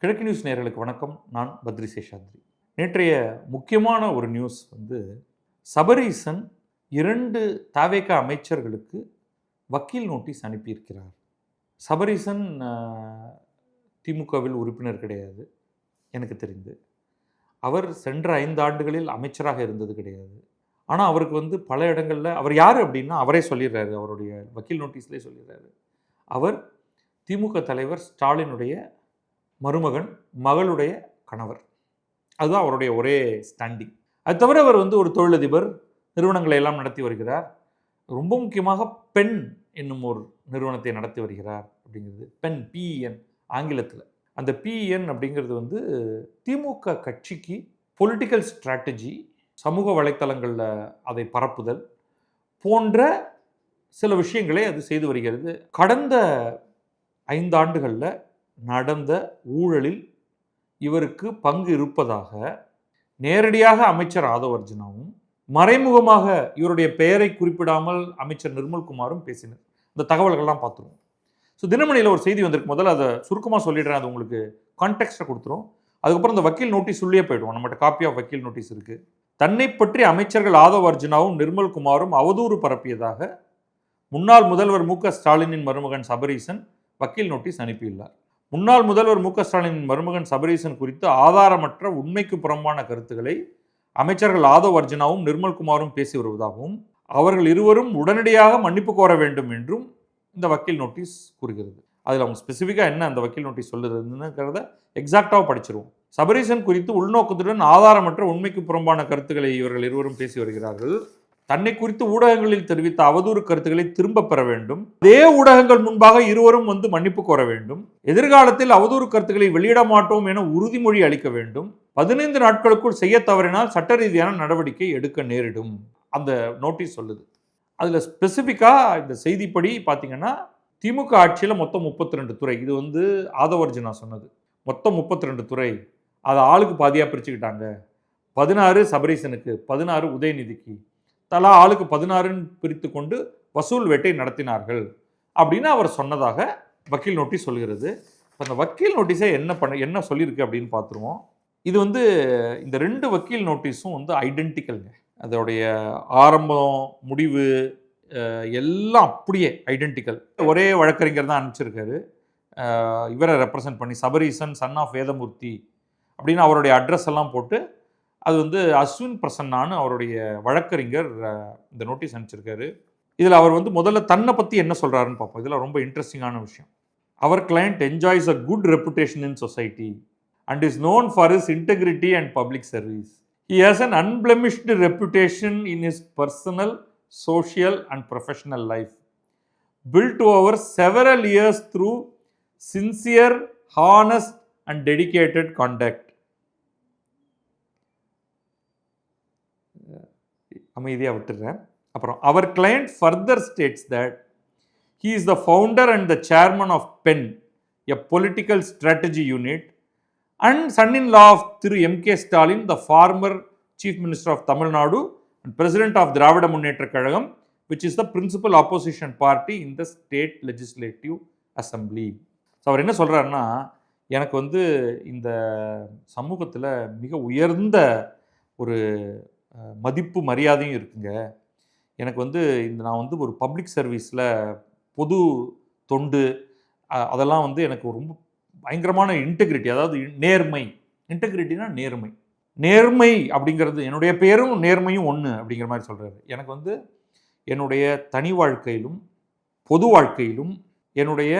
கிழக்கு நியூஸ் நேயர்களுக்கு வணக்கம். நான் பத்ரி சேஷாத்ரி. நேற்றைய முக்கியமான ஒரு நியூஸ் சபரீசன் 2 தவேக அமைச்சர்களுக்கு வக்கீல் நோட்டீஸ் அனுப்பியிருக்கிறார். சபரீசன் திமுகவில் உறுப்பினர் கிடையாது எனக்கு தெரிந்து. அவர் சென்ற 5 ஆண்டுகளில் அமைச்சராக இருந்தது கிடையாது. ஆனால் அவருக்கு பல இடங்களில் அவர் யார் அப்படின்னா அவரே சொல்லிடுறாரு, அவருடைய வக்கீல் நோட்டீஸ்லேயே சொல்லிடுறாரு. அவர் திமுக தலைவர் ஸ்டாலினுடைய மருமகன், மகளுடைய கணவர். அதுதான் அவருடைய ஒரே ஸ்டாண்டிங். அது தவிர அவர் ஒரு தொழிலதிபர், நிறுவனங்களை எல்லாம் நடத்தி வருகிறார். ரொம்ப முக்கியமாக பென் என்னும் ஒரு நிறுவனத்தை நடத்தி வருகிறார். அப்படிங்கிறது பென், பிஎன் ஆங்கிலத்தில். அந்த பிஎன் அப்படிங்கிறது திமுக கட்சிக்கு பொலிட்டிக்கல் ஸ்ட்ராட்டஜி, சமூக வலைத்தளங்களில் அதை பரப்புதல் போன்ற சில விஷயங்களை அது செய்து வருகிறது. கடந்த 5 ஆண்டுகளில் நடந்த ஊழலில் இவருக்கு பங்கு இருப்பதாக நேரடியாக அமைச்சர் ஆதவ் அர்ஜுனாவும், மறைமுகமாக இவருடைய பெயரை குறிப்பிடாமல் அமைச்சர் நிர்மல்குமாரும் பேசினர். இந்த தகவல்கள்லாம் பார்த்துருவோம். ஸோ தினமணியில் ஒரு செய்தி வந்திருக்கு. முதல்ல அதை சுருக்கமாக சொல்லிடுறேன், அது உங்களுக்கு கான்டெக்ஸ்ட்டை கொடுத்துரும். அதுக்கப்புறம் இந்த வக்கீல் நோட்டீஸ் உள்ளே போயிடுவோம். நம்மகிட்ட காப்பி ஆஃப் வக்கீல் நோட்டீஸ் இருக்குது. தன்னை பற்றி அமைச்சர்கள் ஆதவ் அர்ஜுனாவும் நிர்மல்குமாரும் அவதூறு பரப்பியதாக முன்னாள் முதல்வர் மு க ஸ்டாலினின் மருமகன் சபரீசன் வக்கீல் நோட்டீஸ் அனுப்பியுள்ளார். முன்னாள் முதல்வர் மு க ஸ்டாலினின் மருமகன் சபரீசன் குறித்து ஆதாரமற்ற உண்மைக்கு புறம்பான கருத்துக்களை அமைச்சர்கள் ஆதவ் அர்ஜுனாவும் நிர்மல்குமாரும் பேசி வருவதாகவும், அவர்கள் இருவரும் உடனடியாக மன்னிப்பு கோர வேண்டும் என்றும் இந்த வக்கீல் நோட்டீஸ் கூறுகிறது. அதில் அவங்க ஸ்பெசிஃபிக்காக என்ன அந்த வக்கீல் நோட்டீஸ் சொல்லுறதுங்கிறத எக்ஸாக்டாக படிச்சிருவோம். சபரீசன் குறித்து உள்நோக்கத்துடன் ஆதாரமற்ற உண்மைக்கு புறம்பான கருத்துக்களை இவர்கள் இருவரும் பேசி வருகிறார்கள். தன்னை குறித்து ஊடகங்களில் தெரிவித்த அவதூறு கருத்துக்களை திரும்ப பெற வேண்டும். அதே ஊடகங்கள் முன்பாக இருவரும் மன்னிப்பு கோர வேண்டும். எதிர்காலத்தில் அவதூறு கருத்துக்களை வெளியிட மாட்டோம் என உறுதிமொழி அளிக்க வேண்டும். 15 நாட்களுக்குள் செய்ய தவறினால் சட்ட ரீதியான நடவடிக்கை எடுக்க நேரிடும். அந்த நோட்டீஸ் சொல்லுது. அதில் ஸ்பெசிஃபிக்காக இந்த செய்திப்படி பார்த்தீங்கன்னா, திமுக ஆட்சியில் மொத்தம் 32 துறை. இது ஆதவ் அர்ஜுனா சொன்னது. மொத்தம் 32 துறை. அதை ஆளுக்கு பாதியாக பிரிச்சுக்கிட்டாங்க. 16 சபரீசனுக்கு, 16 உதயநிதிக்கு, தலா ஆளுக்கு 16ன்னு பிரித்து கொண்டு வசூல் வேட்டை நடத்தினார்கள் அப்படின்னு அவர் சொன்னதாக வக்கீல் நோட்டீஸ் சொல்கிறது. அந்த வக்கீல் நோட்டீஸை என்ன சொல்லியிருக்கு அப்படின்னு பார்த்துருவோம். இது இந்த 2 வக்கீல் நோட்டீஸும் ஐடென்டிக்கல்ங்க. அதோடைய ஆரம்பம், முடிவு எல்லாம் அப்படியே ஐடென்டிக்கல். ஒரே வழக்கறிஞர் தான் அனுப்பிச்சிருக்காரு. இவரை ரெப்ரசன்ட் பண்ணி சபரீசன் சன் ஆஃப் வேதமூர்த்தி அப்படின்னு அவருடைய அட்ரஸ் எல்லாம் போட்டு, அது அஸ்வின் பிரசன்னான்னு அவருடைய வழக்கறிஞர் இந்த நோட்டீஸ் அனுப்பிச்சிருக்காரு. இதில் அவர் முதல்ல தன்னை பற்றி என்ன சொல்கிறாருன்னு பார்ப்போம். இதில் ரொம்ப இன்ட்ரெஸ்டிங்கான விஷயம். அவர் client enjoys a good reputation in society and is known for his integrity and public service. He has an unblemished reputation in his personal, social and professional life built over several years through sincere, honest and dedicated conduct. அமைதியாக விட்டுறேன். அப்புறம் அவர் client further states that he is the founder and the chairman of PEN, a political strategy unit, and son-in-law of Thiru M.K. Stalin, the former chief minister of Tamil Nadu and president of Dravida Munnetra Kazhagam, which is the principal opposition party in the state legislative assembly. So அவர் என்ன சொல்கிறாருன்னா, எனக்கு இந்த சமூகத்தில் மிக உயர்ந்த ஒரு மதிப்பு மரியாதையும் இருக்குங்க. எனக்கு நான் ஒரு பப்ளிக் சர்வீஸில் பொது தொண்டு அதெல்லாம் எனக்கு ரொம்ப பயங்கரமான இன்டெகிரிட்டி, அதாவது நேர்மை. இன்டெகிரிட்டினா நேர்மை. நேர்மை அப்படிங்கிறது என்னுடைய பேரும் நேர்மையும் ஒன்று அப்படிங்கிற மாதிரி சொல்கிறாரு. எனக்கு என்னுடைய தனி வாழ்க்கையிலும் பொது வாழ்க்கையிலும் என்னுடைய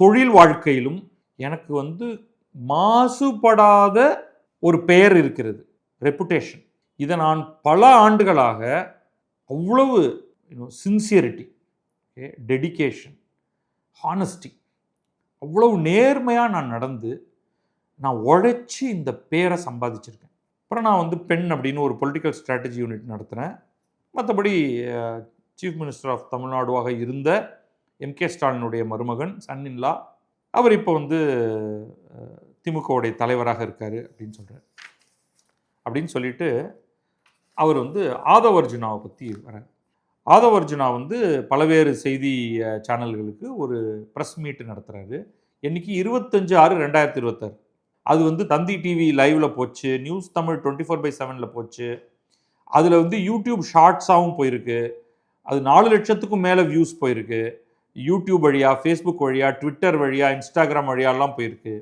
தொழில் வாழ்க்கையிலும் எனக்கு மாசுபடாத ஒரு பெயர் இருக்கிறது, ரெப்புடேஷன். இதை நான் பல ஆண்டுகளாக அவ்வளவு சின்சியரிட்டி, டெடிகேஷன், ஹானஸ்டி, அவ்வளவு நேர்மையாக நான் நடந்து நான் உழைச்சி இந்த பேரை சம்பாதிச்சிருக்கேன். அப்புறம் நான் பென் அப்படின்னு ஒரு பொலிட்டிக்கல் ஸ்ட்ராட்டஜி யூனிட் நடத்துகிறேன். மற்றபடி சீஃப் மினிஸ்டர் ஆஃப் தமிழ்நாடுவாக இருந்த எம்கே ஸ்டாலினுடைய மருமகன், சன்-இன்-லா, அவர் இப்போ திமுகவுடைய தலைவராக இருக்கார் அப்படின்னு சொல்கிறார். அப்படின்னு சொல்லிட்டு அவர் ஆதவ் அர்ஜுனாவை பற்றி வரார். ஆதவ் அர்ஜுனா பல்வேறு செய்தி சேனல்களுக்கு ஒரு ப்ரெஸ் மீட் நடத்துகிறாரு. இன்னைக்கு 25/6/2026. அது வந்து தந்தி டிவி லைவ்ல போச்சு, நியூஸ் தமிழ் 24/7ல போச்சு, அதில் வந்து யூடியூப் ஷார்ட்ஸாகவும் போயிருக்கு, அது 4 லட்சத்துக்கும் மேலே வியூஸ் போயிருக்கு, யூடியூப் வழியா, ஃபேஸ்புக் வழியா, ட்விட்டர் வழியா, இன்ஸ்டாகிராம் வழியாலாம் போயிருக்கு.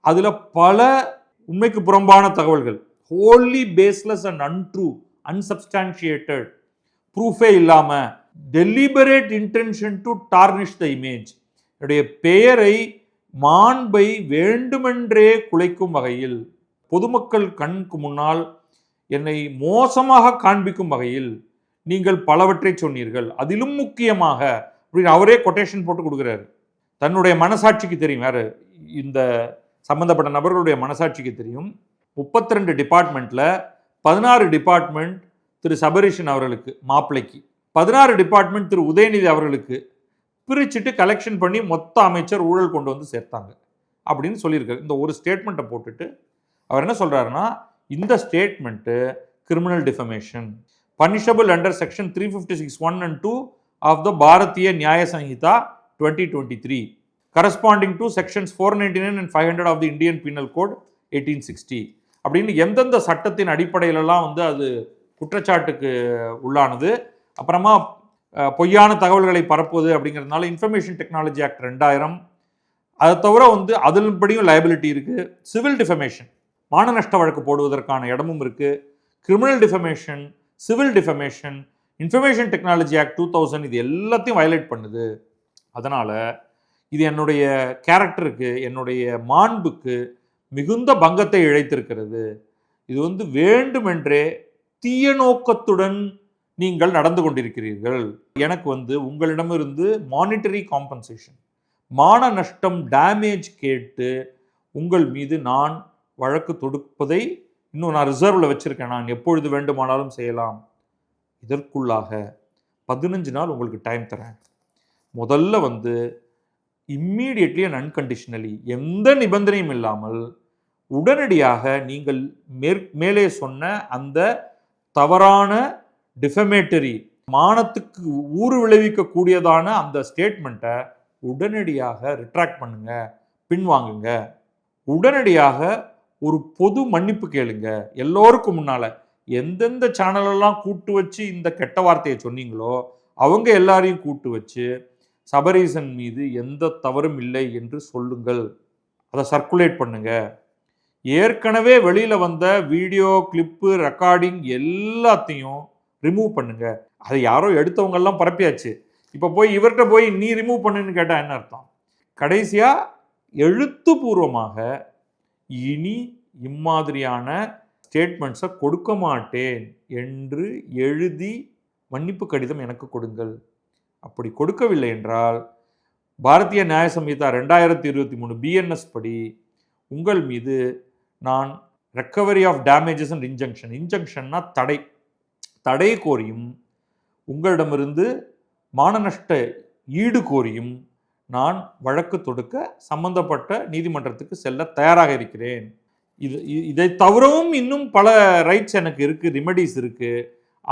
அதில் பல உண்மைக்கு புறம்பான தகவல்கள், ஹோல்லி பேஸ்லெஸ் அண்ட் அன்ட்ரூ, அன்சப்ஸ்டான்ஷியேட்டட், ப்ரூஃபே இல்லாமல், deliberate intention to tarnish the image, என்னுடைய பெயரை, மாண்பை வேண்டுமென்றே குலைக்கும் வகையில், பொதுமக்கள் கண்ணுக்கு முன்னால் என்னை மோசமாக காண்பிக்கும் வகையில் நீங்கள் பலவற்றை சொன்னீர்கள், அதிலும் முக்கியமாக அப்படின்னு அவரே கொட்டேஷன் போட்டு கொடுக்குறாரு. தன்னுடைய மனசாட்சிக்கு தெரியும், யாரு இந்த சம்பந்தப்பட்ட நபர்களுடைய மனசாட்சிக்கு தெரியும். 32 டிபார்ட்மெண்ட்ல 16 டிபார்ட்மெண்ட் திரு சபரீஷன் அவர்களுக்கு மாப்பிள்ளைக்கு, 16 டிபார்ட்மெண்ட் திரு உதயநிதி அவர்களுக்கு பிரிச்சுட்டு கலெக்ஷன் பண்ணி மொத்த அமைச்சர் ஊழல் கொண்டு வந்து சேர்த்தாங்க அப்படின்னு சொல்லியிருக்காரு. இந்த ஒரு ஸ்டேட்மெண்ட்டை போட்டுட்டு அவர் என்ன சொல்றாருன்னா, இந்த statement criminal defamation, punishable under section 356(1 and 2) of the Bharatiya Nyaya Sanhita 2023, corresponding to sections 499 and 500 of the Indian Penal Code 1860 அப்படின்னு எந்தெந்த சட்டத்தின் அடிப்படையிலலாம் வந்து அது குற்றச்சாட்டுக்கு உள்ளானது, அப்புறமா பொய்யான தகவல்களை பரப்புவது அப்படிங்கிறதுனால இன்ஃபர்மேஷன் டெக்னாலஜி ஆக்ட் 2000, அதை தவிர வந்து அதன்படியும் லைபிலிட்டி இருக்குது, சிவில் டிஃபமேஷன் மான நஷ்ட வழக்கு போடுவதற்கான இடமும் இருக்குது, criminal defamation, civil defamation, information technology act 2000 இது எல்லாத்தையும் வயலேட் பண்ணுது. அதனால் இது என்னுடைய கேரக்டருக்கு, என்னுடைய மாண்புக்கு மிகுந்த பங்கத்தை இழைத்திருக்கிறது. இது வந்து வேண்டுமென்றே தீய நோக்கத்துடன் நீங்கள் நடந்து கொண்டிருக்கிறீர்கள். எனக்கு வந்து உங்களிடமிருந்து மானிட்டரி காம்பன்சேஷன், மான நஷ்டம், டேமேஜ் கேட்டு உங்கள் மீது நான் வழக்கு தொடுப்பதை இன்னும் நான் ரிசர்வில் வச்சுருக்கேன், நான் எப்பொழுது வேண்டுமானாலும் செய்யலாம். இதற்குள்ளாக 15 நாள் உங்களுக்கு டைம் தரேன். முதல்ல வந்து இம்மீடியட்லி அண்ட் அன்கண்டிஷனலி, எந்த நிபந்தனையும் இல்லாமல் உடனடியாக நீங்கள் மேலே சொன்ன அந்த தவறான டிஃபமேட்டரி, மானத்துக்கு ஊறு விளைவிக்கக்கூடியதான அந்த ஸ்டேட்மெண்ட்டை உடனடியாக ரிட்ராக்ட் பண்ணுங்க, பின்வாங்குங்க, உடனடியாக ஒரு பொது மன்னிப்பு கேளுங்க. எல்லோருக்கும் முன்னால் எந்தெந்த சேனலெல்லாம் கூட்டு வச்சு இந்த கெட்ட வார்த்தையை சொன்னீங்களோ அவங்க எல்லாரையும் கூட்டு வச்சு சபரீசன் மீது எந்த தவறும் இல்லை என்று சொல்லுங்கள், அதை சர்க்குலேட் பண்ணுங்க. ஏற்கனவே வெளியில் வந்த வீடியோ கிளிப்பு, ரெக்கார்டிங் எல்லாத்தையும் ரிமூவ் பண்ணுங்க. அதை யாரோ எடுத்தவங்கெல்லாம் பரப்பியாச்சு. இப்போ போய் இவர்கிட்ட போய் நீ ரிமூவ் பண்ணுன்னு கேட்டால் என்ன அர்த்தம்? கடைசியாக எழுத்துப்பூர்வமாக இனி இம்மாதிரியான ஸ்டேட்மெண்ட்ஸை கொடுக்க மாட்டேன் என்று எழுதி மன்னிப்பு கடிதம் எனக்கு கொடுங்கள். அப்படி கொடுக்கவில்லை என்றால் பாரதிய நியாய சம்ஹிதா 2023 BNS படி உங்கள் மீது நான் recovery of damages and injunction, இன்ஜங்ஷன்னா தடை கோரியும் உங்களிடமிருந்து மான நஷ்ட ஈடு கோரியும் நான் வழக்கு தொடுக்க சம்பந்தப்பட்ட நீதிமன்றத்துக்கு செல்ல தயாராக இருக்கிறேன். இதை தவிரவும் இன்னும் பல ரைட்ஸ் எனக்கு இருக்குது, ரிமெடிஸ் இருக்குது,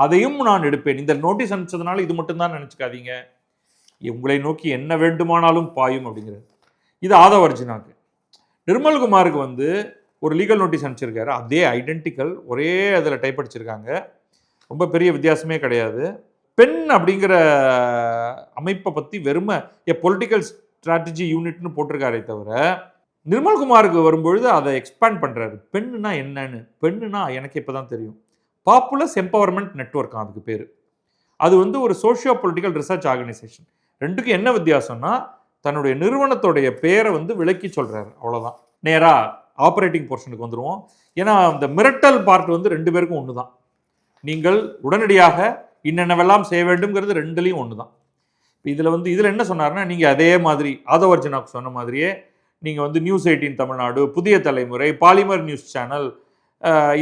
அதையும் நான் எடுப்பேன். இந்த நோட்டீஸ் அனுப்பிச்சதுனால இது மட்டும்தான் நினச்சிக்காதீங்க, உங்களை நோக்கி என்ன வேண்டுமானாலும் பாயும் அப்படிங்கிறது. இது ஆதவ் அர்ஜுனாக்கு. நிர்மல்குமாருக்கு வந்து ஒரு லீகல் நோட்டீஸ் அனுப்பிச்சிருக்காரு, அதே ஐடென்டிக்கல், ஒரே அதில் டைப் அடிச்சிருக்காங்க, ரொம்ப பெரிய வித்தியாசமே கிடையாது. பெண் அப்படிங்கிற அமைப்பை பற்றி வெறுமை பொலிட்டிக்கல் ஸ்ட்ராட்டஜி யூனிட்னு போட்டிருக்காரே தவிர நிர்மல்குமாருக்கு வரும்பொழுது அதை எக்ஸ்பேண்ட் பண்ணுறாரு. பெண்ணுனா என்னன்னு, பெண்ணுனா எனக்கு இப்போ தான் தெரியும், பாப்புலஸ் எம்பவர்மெண்ட் நெட்வொர்க் அதுக்கு பேர். அது வந்து ஒரு சோஷியோ பொலிட்டிக்கல் ரிசர்ச் ஆர்கனைசேஷன். ரெண்டுக்கும் என்ன வித்தியாசம்னா தன்னுடைய நிறுவனத்தோடைய பேரை வந்து விளக்கி சொல்கிறாரு, அவ்வளோதான். நேராக ஆப்ரேட்டிங் போர்ஷனுக்கு வந்துடுவோம். ஏன்னா அந்த மிரட்டல் பார்ட் வந்து 2 பேருக்கும் ஒன்று தான். நீங்கள் உடனடியாக இன்னென்னவெல்லாம் செய்ய வேண்டும்ங்கிறது 2லையும் ஒன்று தான். இதில் வந்து இதில் என்ன சொன்னார்னா, நீங்கள் அதே மாதிரி ஆதவ் அர்ஜுனாவுக்கு சொன்ன மாதிரியே நீங்கள் வந்து நியூஸ் 18 தமிழ்நாடு, புதிய தலைமுறை, பாலிமர் நியூஸ் சேனல்,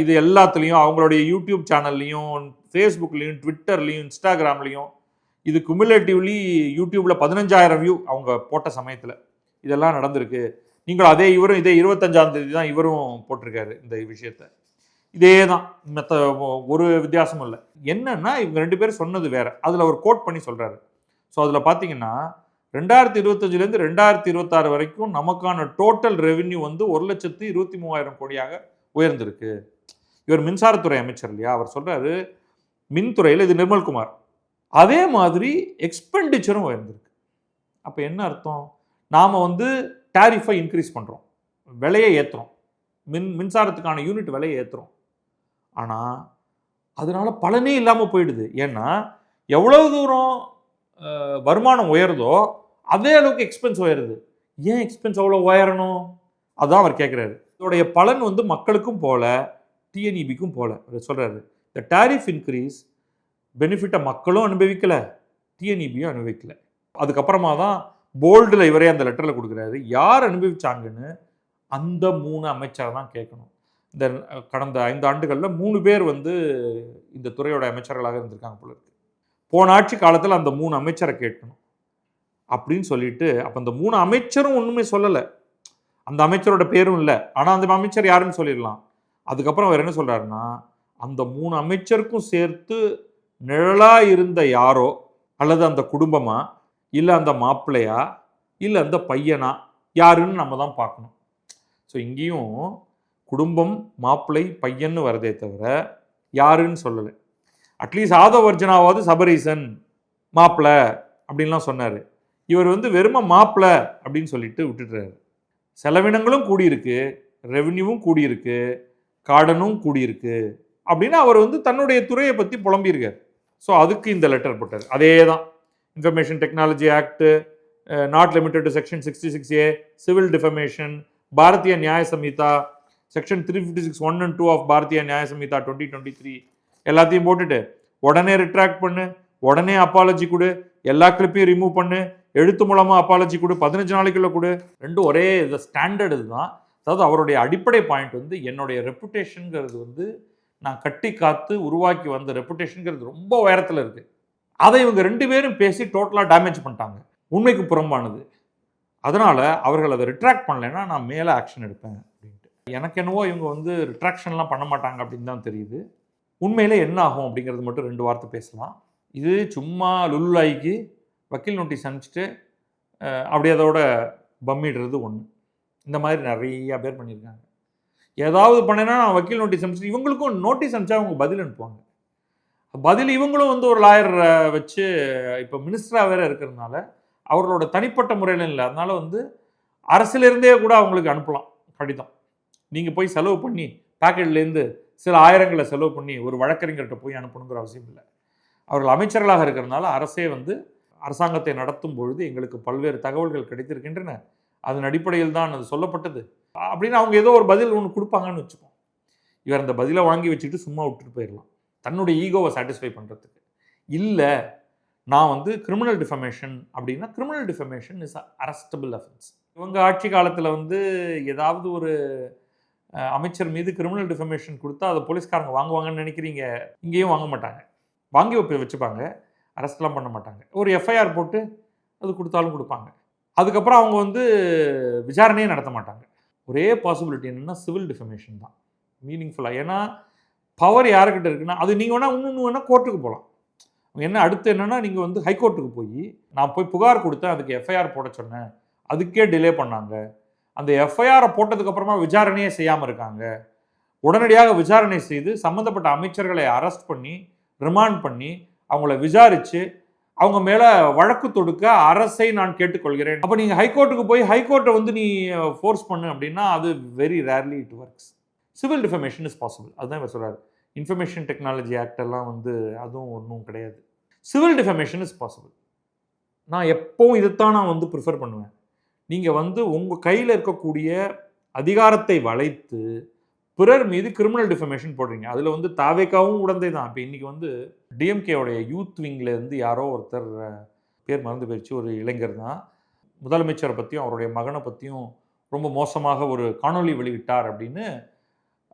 இது எல்லாத்துலேயும் அவங்களுடைய யூடியூப் சேனல்லையும், ஃபேஸ்புக்லேயும், ட்விட்டர்லேயும், இன்ஸ்டாகிராம்லேயும், இது குமுலேட்டிவ்லி யூடியூப்பில் 15,000 வியூ அவங்க போட்ட சமயத்தில் இதெல்லாம் நடந்திருக்கு. நீங்கள் அதே இவரும் இதே 25ஆம் தேதி தான் இவரும் போட்டிருக்காரு இந்த விஷயத்தை. இதே தான், மற்ற ஒரு வித்தியாசமும் இல்லை. என்னன்னா இவங்க 2 பேரும் சொன்னது வேற, அதில் அவர் கோட் பண்ணி சொல்கிறாரு. ஸோ அதில் பார்த்தீங்கன்னா 2025 2026 வரைக்கும் நமக்கான டோட்டல் ரெவென்யூ வந்து 1,23,000 கோடியாக உயர்ந்திருக்கு. இவர் மின்சாரத்துறை அமைச்சர் இல்லையா, அவர் சொல்றாரு மின்துறையில், இது நிர்மல்குமார், அதே மாதிரி எக்ஸ்பெண்டிச்சரும் உயர்ந்திருக்கு. அப்போ என்ன அர்த்தம்? நாம் வந்து டாரிஃபை இன்க்ரீஸ் பண்ணுறோம், விலையை ஏற்றுறோம், மின்சாரத்துக்கான யூனிட் விலையை ஏற்றுறோம். ஆனால் அதனால பலனே இல்லாமல் போயிடுது. ஏன்னா எவ்வளவு தூரம் வருமானம் உயருதோ அதே அளவுக்கு எக்ஸ்பென்ஸ் உயருது. ஏன் எக்ஸ்பென்ஸ் அவ்வளோ உயரணும்? அதான் அவர் கேட்குறாரு. இதோடைய பலன் வந்து மக்களுக்கும் போல, டிஎன்இபிக்கும் போல. அவர் சொல்கிறாரு, இந்த டாரிஃப் இன்க்ரீஸ் பெனிஃபிட்டை மக்களும் அனுபவிக்கலை, டிஎன்இபியும் அனுபவிக்கலை. அதுக்கப்புறமா தான் போல்டில் இவரே அந்த லெட்டரில் கொடுக்குறாரு, யார் அனுபவிச்சாங்கன்னு அந்த 3 அமைச்சரை தான் கேட்கணும். இந்த கடந்த 5 ஆண்டுகளில் 3 பேர் வந்து இந்த துறையோட அமைச்சர்களாக இருந்திருக்காங்க போல இருக்கு. போன ஆட்சி காலத்தில் அந்த 3 அமைச்சரை கேட்கணும் அப்படின்னு சொல்லிட்டு, அப்போ அந்த 3 அமைச்சரும் ஒன்றுமே சொல்லலை, அந்த அமைச்சரோட பேரும் இல்லை, ஆனால் அந்த அமைச்சர் யாருன்னு சொல்லிடலாம். அதுக்கப்புறம் அவர் என்ன சொல்கிறாருன்னா, அந்த 3 அமைச்சருக்கும் சேர்த்து நிழலாக இருந்த யாரோ, அல்லது அந்த குடும்பமா, இல்லை அந்த மாப்பிள்ளையா, இல்லை அந்த பையனா, யாருன்னு நம்ம தான் பார்க்கணும். ஸோ இங்கேயும் குடும்பம், மாப்பிள்ளை, பையன்னு வரதே தவிர யாருன்னு சொல்லலை. அட்லீஸ்ட் ஆதவர்ஜனாவது சபரீசன் மாப்பிள்ளை அப்படின்லாம் சொன்னார். இவர் வந்து வெறும மாப்பிள்ளை அப்படின்னு சொல்லிட்டு விட்டுட்டுறாரு. செலவினங்களும் கூடியிருக்கு, ரெவென்யூவும் கூடியிருக்கு, கார்டனும் கூடியிருக்கு அப்படின்னு அவர் வந்து தன்னுடைய துறையை பற்றி புலம்பியிருக்கார். ஸோ அதுக்கு இந்த லெட்டர் போட்டார். அதே தான் information technology act, not limited to section 66A, civil defamation, Bharatiya Nyaya Sanhita, section 356(1 and 2) of Bharatiya Nyaya Sanhita 2023 எல்லாத்தையும் போட்டுட்டு உடனே ரிட்ராக்ட் பண்ணு, உடனே அப்பாலஜி கொடு, எல்லா கிளிப்பையும் ரிமூவ் பண்ணு, எழுத்து மூலமாக அப்பாலஜி கொடு, 15 நாளைக்குள்ள கொடு. ரெண்டும் ஒரே இது ஸ்டாண்டர்டு இதுதான். அதாவது அவருடைய அடிப்படை பாயிண்ட் வந்து, என்னுடைய ரெப்புடேஷனுங்கிறது வந்து நான் கட்டி காத்து உருவாக்கி வந்த ரெப்புடேஷனுங்கிறது ரொம்ப உயரத்தில் இருக்குது. அதை இவங்க 2 பேரும் பேசி டோட்டலாக டேமேஜ் பண்ணிட்டாங்க, உண்மைக்கு புறம்பானது. அதனால் அவர்கள் அதை ரிட்ராக்ட் பண்ணலைன்னா நான் மேலே ஆக்ஷன் எடுப்பேன் அப்படின்ட்டு. எனக்கு என்னவோ இவங்க வந்து ரிட்ராக்ஷன்லாம் பண்ண மாட்டாங்க அப்படின்னு தான் தெரியுது. உண்மையிலே என்ன ஆகும் அப்படிங்கிறது மட்டும் 2 வார்த்தை பேசலாம். இது சும்மா லுல்லாய்க்கு வக்கீல் நோட்டீஸ் அனுப்பிச்சிட்டு அப்படி அதோட பம்மிடுறது ஒன்று. இந்த மாதிரி நிறையா பேர் பண்ணியிருக்காங்க. ஏதாவது பண்ணினா வக்கீல் நோட்டீஸ் அனுப்பிச்சிட்டு, இவங்களுக்கும் நோட்டீஸ் அனுப்பிச்சா அவங்க பதில் அனுப்புவாங்க. பதில் இவங்களும் வந்து ஒரு லாயர் வச்சு, இப்போ மினிஸ்டராக வேறு இருக்கிறதுனால அவர்களோட தனிப்பட்ட முறையில் இல்லை, அதனால வந்து அரசிலிருந்தே கூட அவங்களுக்கு அனுப்பலாம் கடிதம். நீங்கள் போய் செலவு பண்ணி பேக்கெட்லேருந்து சில ஆயிரங்களை செலவு பண்ணி ஒரு வழக்கறிஞர்கிட்ட போய் அனுப்பணுங்கிற அவசியம் இல்லை. அவர்கள் அமைச்சர்களாக இருக்கிறதுனால அரசே வந்து அரசாங்கத்தை நடத்தும் பொழுது எங்களுக்கு பல்வேறு தகவல்கள் கிடைத்திருக்கின்றன, அதன் அடிப்படையில் தான் அது சொல்லப்பட்டது அப்படின்னு அவங்க ஏதோ ஒரு பதில் ஒன்று கொடுப்பாங்கன்னு வச்சுப்போம். இவர் அந்த பதிலை வாங்கி வச்சுக்கிட்டு சும்மா விட்டுட்டு போயிடலாம், தன்னுடைய ஈகோவை சாட்டிஸ்ஃபை பண்ணுறதுக்கு. இல்லை, நான் வந்து கிரிமினல் டிஃபமேஷன் அப்படின்னா, கிரிமினல் டிஃபமேஷன் இஸ் அரஸ்டபிள் அஃபென்ஸ். இவங்க ஆட்சி காலத்தில் வந்து ஏதாவது ஒரு அமைச்சர் மீது கிரிமினல் டிஃபமேஷன் கொடுத்தா அதை போலீஸ்காரங்க வாங்குவாங்கன்னு நினைக்கிறீங்க? இங்கேயும் வாங்க மாட்டாங்க, வாங்கி வச்சுப்பாங்க, அரெஸ்ட்லாம் பண்ண மாட்டாங்க. ஒரு எஃப்ஐஆர் போட்டு அது கொடுத்தாலும் கொடுப்பாங்க. அதுக்கப்புறம் அவங்க வந்து விசாரணையே நடத்த மாட்டாங்க. ஒரே பாசிபிலிட்டி என்னென்னா சிவில் டிஃபமேஷன் தான் மீனிங்ஃபுல்லாக. ஏன்னா பவர் யாருக்கிட்ட இருக்குன்னா, அது நீங்கள் வேணால் இன்னொன்று வேணால் கோர்ட்டுக்கு போகலாம். என்ன அடுத்து என்னென்னா, நீங்கள் வந்து ஹைகோர்ட்டுக்கு போய் நான் போய் புகார் கொடுத்தேன், அதுக்கு எஃப்ஐஆர் போட சொன்னேன், அதுக்கே டிலே பண்ணாங்க, அந்த எஃப்ஐஆரை போட்டதுக்கப்புறமா விசாரணையே செய்யாமல் இருக்காங்க, உடனடியாக விசாரணை செய்து சம்மந்தப்பட்ட அமைச்சர்களை அரெஸ்ட் பண்ணி ரிமாண்ட் பண்ணி அவங்கள விசாரித்து அவங்க மேலே வழக்கு தொடுக்க அரசை நான் கேட்டுக்கொள்கிறேன். அப்போ நீங்கள் ஹைகோர்ட்டுக்கு போய் ஹைகோர்ட்டை வந்து நீ ஃபோர்ஸ் பண்ணு அப்படின்னா அது very rarely it works. Civil defamation is possible. அதுதான் இவர் சொல்கிறார். இன்ஃபர்மேஷன் டெக்னாலஜி ஆக்ட் எல்லாம் வந்து அதுவும் ஒன்றும் கிடையாது. Civil defamation is possible. நான் எப்போவும் இதைத்தான் நான் வந்து ப்ரிஃபர் பண்ணுவேன். நீங்கள் வந்து உங்கள் கையில் இருக்கக்கூடிய அதிகாரத்தை வளைத்து பிறர் மீது கிரிமினல் டிஃபமேஷன் போடுறீங்க. அதில் வந்து தாவேக்காவும் உடந்தை தான். இப்போ இன்றைக்கி வந்து டிஎம்கேவுடைய யூத் விங்கில் இருந்து யாரோ ஒருத்தர், பேர் மறந்து போயிடுச்சு, ஒரு இளைஞர் தான், முதலமைச்சரை பற்றியும் அவருடைய மகனை பற்றியும் ரொம்ப மோசமாக ஒரு காணொலி வெளியிட்டார் அப்படின்னு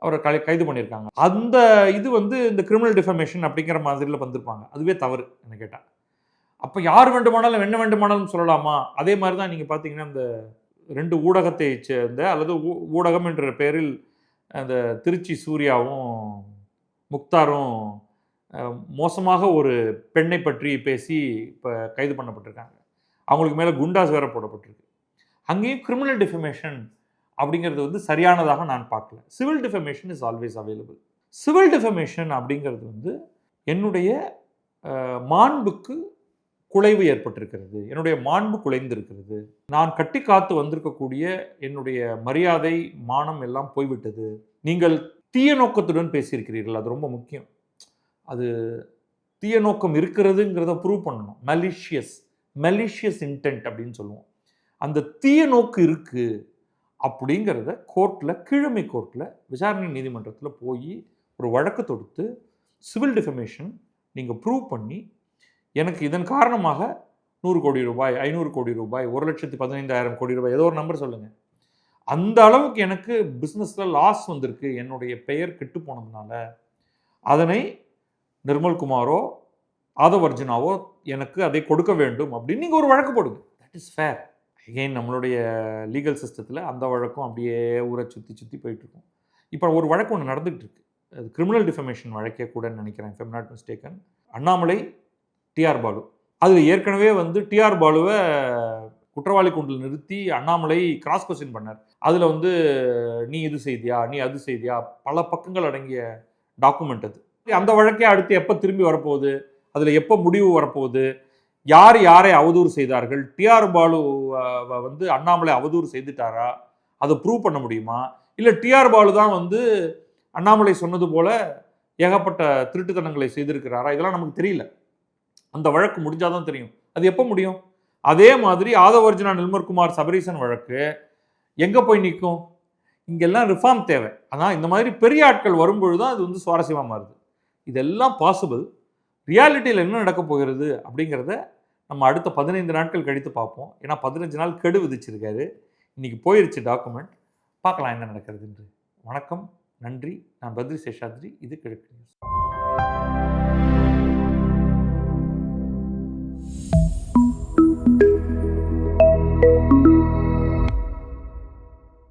அவரை கைது பண்ணியிருக்காங்க. அந்த இது வந்து இந்த கிரிமினல் டிஃபமேஷன் அப்படிங்கிற மாதிரியில் வந்திருப்பாங்க. அதுவே தவறு என்ன கேட்டால். அப்போ யார் வேண்டுமானாலும் என்ன வேண்டுமானாலும் சொல்லலாமா? அதே மாதிரி தான் நீங்கள் பார்த்தீங்கன்னா இந்த 2 ஊடகத்தை சேர்ந்த அல்லது ஊடகம் என்ற பெயரில் அந்த திருச்சி சூர்யாவும் முக்தாரும் மோசமாக ஒரு பெண்ணை பற்றி பேசி இப்போ கைது பண்ணப்பட்டிருக்காங்க. அவங்களுக்கு மேலே குண்டாஸ் வேற போடப்பட்டிருக்கு. அங்கேயும் கிரிமினல் டிஃபமேஷன் அப்படிங்கிறது வந்து சரியானதாக நான் பார்க்கல. Civil defamation is always available. Civil defamation அப்படிங்கிறது வந்து என்னுடைய மாண்புக்கு குலைவு ஏற்பட்டிருக்கிறது, என்னுடைய மாண்பு குலைந்திருக்கிறது, நான் கட்டி காத்து வந்திருக்கக்கூடிய என்னுடைய மரியாதை மானம் எல்லாம் போய்விட்டது. நீங்கள் தீய நோக்கத்துடன் பேசியிருக்கிறீர்கள், அது ரொம்ப முக்கியம். அது தீய நோக்கம் இருக்கிறதுங்கிறத ப்ரூவ் பண்ணணும். மெலிஷியஸ் இன்டென்ட் அப்படின்னு சொல்லுவோம். அந்த தீய நோக்கு இருக்கு அப்படிங்கிறத கோர்ட்டில், கீழமை கோர்ட்டில், விசாரணை நீதிமன்றத்தில் போய் ஒரு வழக்கு தொடுத்து சிவில் டிஃபமேஷன் நீங்கள் ப்ரூவ் பண்ணி எனக்கு இதன் காரணமாக 100 கோடி ரூபாய், 500 கோடி ரூபாய், 1,15,000 கோடி ரூபாய், ஏதோ ஒரு நம்பர் சொல்லுங்கள், அந்த அளவுக்கு எனக்கு பிஸ்னஸில் லாஸ் வந்திருக்கு, என்னுடைய பெயர் கெட்டு போனதுனால அதனை நிர்மல்குமாரோ ஆதவர்ஜுனாவோ எனக்கு அதை கொடுக்க வேண்டும் அப்படின்னு நீங்கள் ஒரு வழக்கு போடுங்க. That is fair. அகெயின் நம்மளுடைய லீகல் சிஸ்டத்தில் அந்த வழக்கம் அப்படியே ஊரை சுற்றி போயிட்டுருக்கும். இப்போ ஒரு வழக்கு ஒன்று நடந்துகிட்டு இருக்கு, அது கிரிமினல் டிஃபமேஷன் வழக்கே கூட நினைக்கிறேன், if I'm not mistaken. Annamalai, TR Baalu, அதில் ஏற்கனவே வந்து டிஆர் பாலுவை குற்றவாளி கூண்டில் நிறுத்தி அண்ணாமலை கிராஸ் கொஸ்டின் பண்ணார். அதில் வந்து நீ இது செய்தியா, நீ அது செய்தியா, பல பக்கங்கள் அடங்கிய டாக்குமெண்ட் அது. அந்த வழக்கே அடுத்து எப்போ திரும்பி வரப்போகுது, அதில் எப்போ முடிவு வரப்போகுது, யார் யாரை அவதூறு செய்தார்கள், டிஆர் பாலு வந்து அண்ணாமலை அவதூறு செய்துட்டாரா, அதை ப்ரூவ் பண்ண முடியுமா, இல்லை டிஆர் பாலு தான் வந்து அண்ணாமலை சொன்னது போல ஏகப்பட்ட திருட்டுத்தனங்களை செய்திருக்கிறாரா, இதெல்லாம் நமக்கு தெரியல. அந்த வழக்கு முடிஞ்சாதான் தெரியும். அது எப்போ முடியும்? அதே மாதிரி ஆதவர்ஜுனா, நிர்மல்குமார், சபரீசன் வழக்கு எங்கே போய் நிற்கும்? இங்கெல்லாம் ரிஃபார்ம் தேவை. ஆனால் இந்த மாதிரி பெரிய ஆட்கள் வரும்பொழுது தான் அது வந்து சுவாரஸ்யமாக மாறுது. இதெல்லாம் பாசிபிள். ரியாலிட்டியில் என்ன நடக்க போகிறது அப்படிங்கிறத நம்ம அடுத்த 15 நாட்கள் கழித்து பார்ப்போம். ஏன்னா 15 நாள் கெடு விதிச்சிருக்காரு. இன்னைக்கு போயிருச்சு டாக்குமெண்ட். பார்க்கலாம் என்ன நடக்கிறது என்று. வணக்கம், நன்றி. நான் பத்ரி சேஷாத்ரி. இது கிழக்கு நியூஸ்.